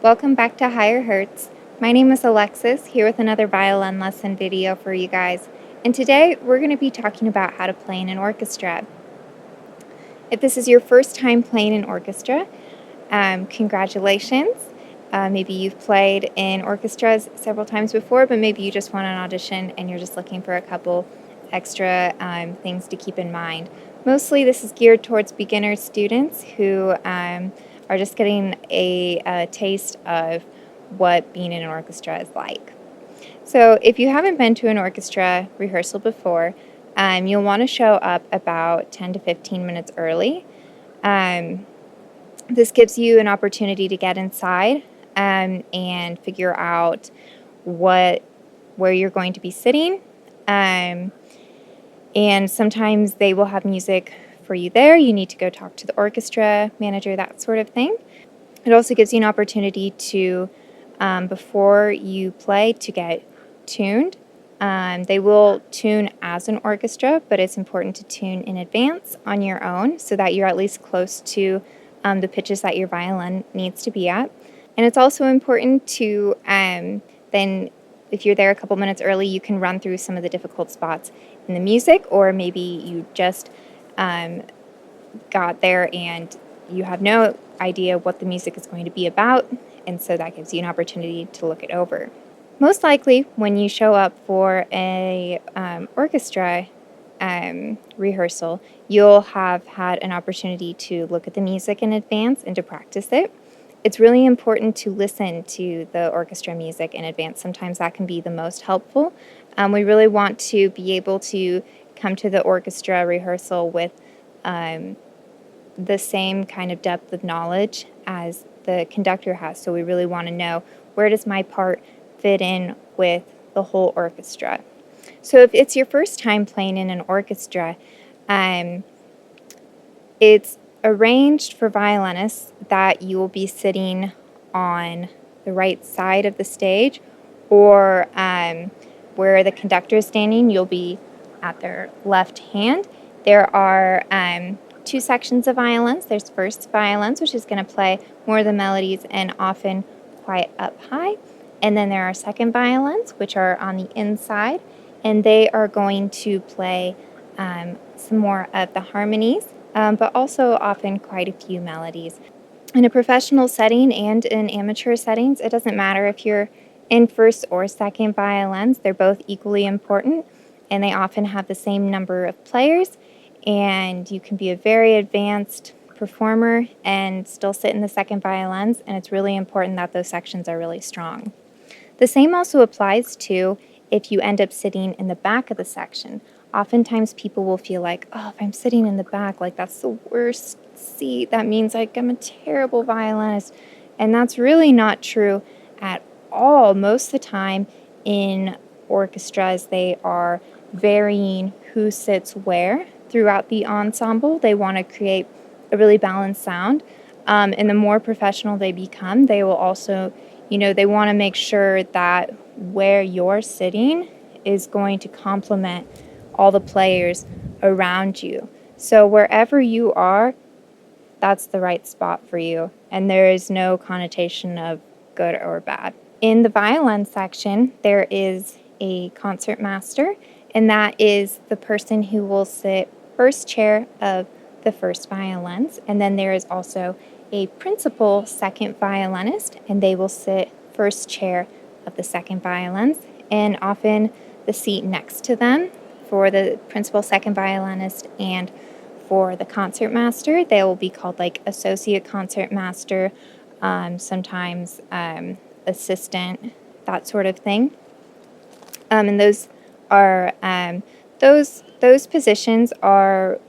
Welcome back to Higher Hertz. My name is Alexis, here with another violin lesson video for you guys. And today we're going to be talking about how to play in an orchestra. If this is your first time playing an orchestra, congratulations. Maybe you've played in orchestras several times before, but maybe you just want an audition and you're just looking for a couple extra things to keep in mind. Mostly this is geared towards beginner students who are just getting a taste of what being in an orchestra is like. So if you haven't been to an orchestra rehearsal before, you'll want to show up about 10 to 15 minutes early. This gives you an opportunity to get inside and figure out where you're going to be sitting. And sometimes they will have music for you there. You need to go talk to the orchestra manager, that sort of thing. It also gives you an opportunity to, before you play, to get tuned. They will tune as an orchestra, but it's important to tune in advance on your own so that you're at least close to the pitches that your violin needs to be at. And it's also important to then, if you're there a couple minutes early, you can run through some of the difficult spots in the music, or maybe you just got there and you have no idea what the music is going to be about, and so that gives you an opportunity to look it over. Most likely, when you show up for a orchestra rehearsal, you'll have had an opportunity to look at the music in advance and to practice it. It's really important to listen to the orchestra music in advance. Sometimes that can be the most helpful. We really want to be able to come to the orchestra rehearsal with the same kind of depth of knowledge as the conductor has. So we really want to know, where does my part fit in with the whole orchestra? So if it's your first time playing in an orchestra, it's arranged for violinists that you will be sitting on the right side of the stage, or where the conductor is standing, you'll be at their left hand. There are two sections of violins. There's first violins, which is going to play more of the melodies and often quite up high. And then there are second violins, which are on the inside, and they are going to play some more of the harmonies, but also often quite a few melodies. In a professional setting and in amateur settings, it doesn't matter if you're in first or second violins. They're both equally important, and they often have the same number of players, and you can be a very advanced performer and still sit in the second violins, and it's really important that those sections are really strong. The same also applies to if you end up sitting in the back of the section. Oftentimes people will feel like, oh, if I'm sitting in the back, like that's the worst seat. That means like I'm a terrible violinist. And that's really not true at all. Most of the time in orchestras, they are varying who sits where throughout the ensemble. They want to create a really balanced sound. And the more professional they become, they will also, they want to make sure that where you're sitting is going to complement all the players around you. So wherever you are, that's the right spot for you, and there is no connotation of good or bad. In the violin section, there is a concertmaster, and that is the person who will sit first chair of the first violins, and then there is also a principal second violinist, and they will sit first chair of the second violins, and often the seat next to them for the principal second violinist and for the concertmaster. They will be called like associate concertmaster, sometimes assistant, that sort of thing. And those are those positions are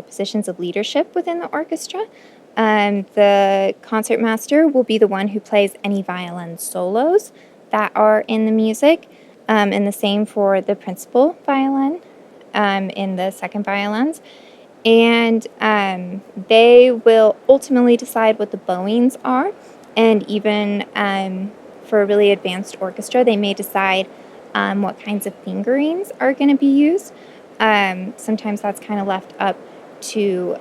positions of leadership within the orchestra. The concertmaster will be the one who plays any violin solos that are in the music, and the same for the principal violin in the second violins. And they will ultimately decide what the bowings are, and even for a really advanced orchestra, they may decide what kinds of fingerings are going to be used. Sometimes that's kind of left up to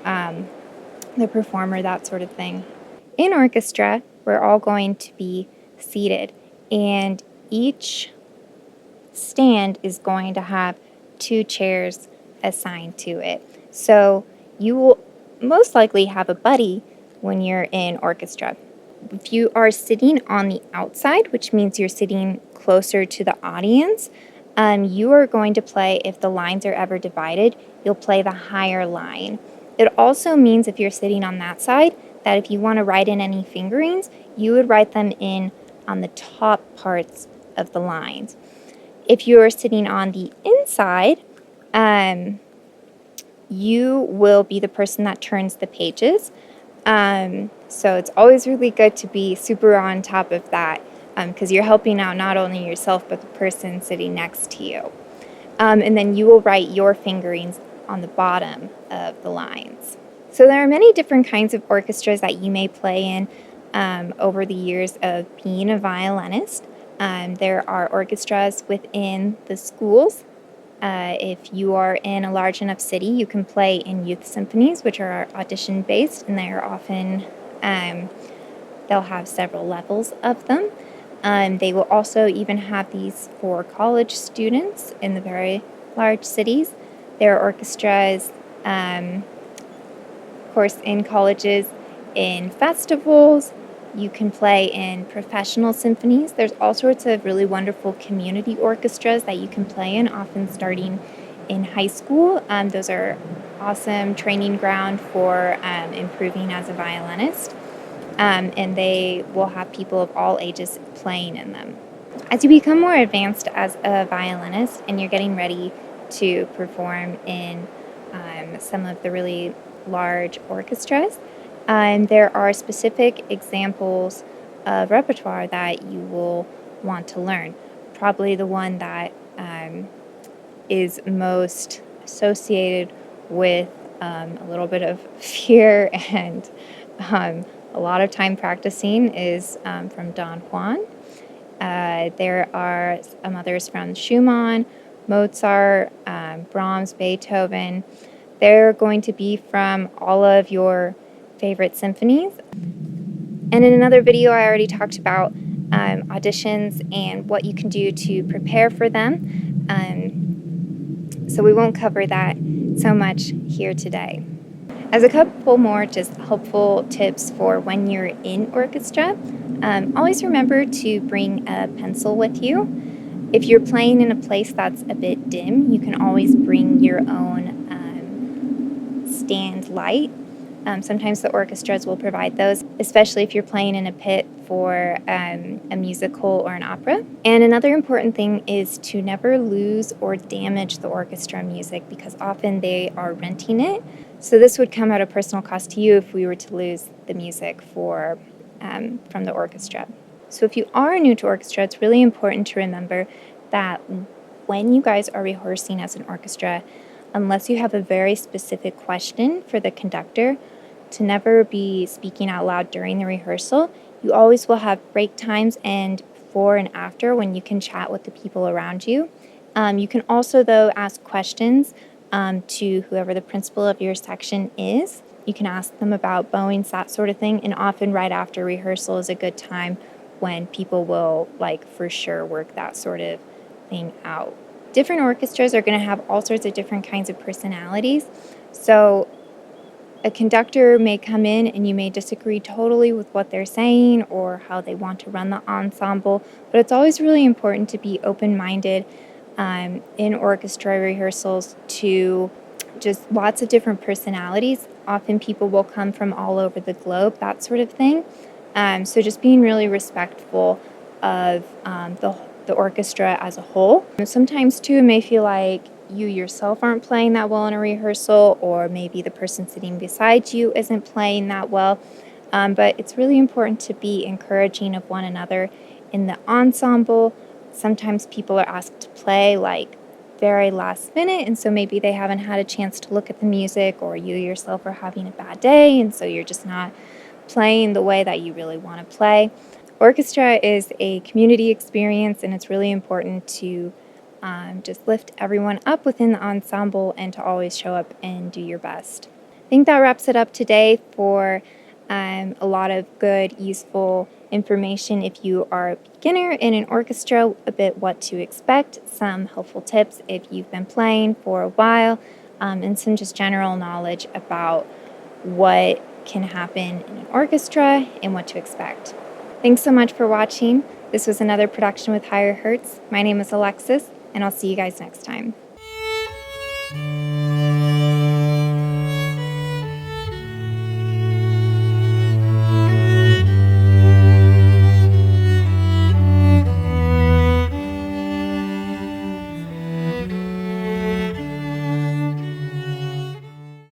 the performer, that sort of thing. In orchestra, we're all going to be seated, and each stand is going to have 2 chairs assigned to it. So you will most likely have a buddy when you're in orchestra. If you are sitting on the outside, which means you're sitting closer to the audience, you are going to play, if the lines are ever divided, you'll play the higher line. It also means if you're sitting on that side, that if you want to write in any fingerings, you would write them in on the top parts of the lines. If you're sitting on the inside, you will be the person that turns the pages. So it's always really good to be super on top of that, because you're helping out not only yourself but the person sitting next to you. And then you will write your fingerings on the bottom of the lines. So there are many different kinds of orchestras that you may play in over the years of being a violinist. There are orchestras within the schools. If you are in a large enough city, you can play in youth symphonies, which are audition based, and they are often, they'll have several levels of them. They will also even have these for college students in the very large cities. There are orchestras, of course, in colleges, in festivals. You can play in professional symphonies. There's all sorts of really wonderful community orchestras that you can play in, often starting in high school. Those are awesome training ground for improving as a violinist. And they will have people of all ages playing in them. As you become more advanced as a violinist and you're getting ready to perform in some of the really large orchestras, there are specific examples of repertoire that you will want to learn. Probably the one that is most associated with a little bit of fear and a lot of time practicing is from Don Juan. There are some others from Schumann, Mozart, Brahms, Beethoven. They're going to be from all of your favorite symphonies. And in another video, I already talked about auditions and what you can do to prepare for them. So we won't cover that so much here today. As a couple more just helpful tips for when you're in orchestra, always remember to bring a pencil with you. If you're playing in a place that's a bit dim, you can always bring your own stand light. Sometimes the orchestras will provide those, especially if you're playing in a pit for a musical or an opera. And another important thing is to never lose or damage the orchestra music, because often they are renting it. So this would come at a personal cost to you if we were to lose the music from the orchestra. So if you are new to orchestra, it's really important to remember that when you guys are rehearsing as an orchestra, unless you have a very specific question for the conductor, to never be speaking out loud during the rehearsal. You always will have break times and before and after when you can chat with the people around you. You can also, though, ask questions to whoever the principal of your section is. You can ask them about bowings, that sort of thing, and often right after rehearsal is a good time when people will, for sure work that sort of thing out. Different orchestras are going to have all sorts of different kinds of personalities. So a conductor may come in and you may disagree totally with what they're saying or how they want to run the ensemble, but it's always really important to be open-minded in orchestra rehearsals to just lots of different personalities. Often people will come from all over the globe, that sort of thing. So just being really respectful of the orchestra as a whole. And sometimes too, it may feel like you yourself aren't playing that well in a rehearsal, or maybe the person sitting beside you isn't playing that well. But it's really important to be encouraging of one another in the ensemble. Sometimes people are asked to play very last minute, and so maybe they haven't had a chance to look at the music, or you yourself are having a bad day, and so you're just not playing the way that you really want to play. Orchestra is a community experience, and it's really important to just lift everyone up within the ensemble and to always show up and do your best. I think that wraps it up today for a lot of good, useful information if you are a beginner in an orchestra, a bit what to expect, some helpful tips if you've been playing for a while, and some just general knowledge about what can happen in an orchestra and what to expect. Thanks so much for watching. This was another production with Higher Hertz. My name is Alexis, and I'll see you guys next time.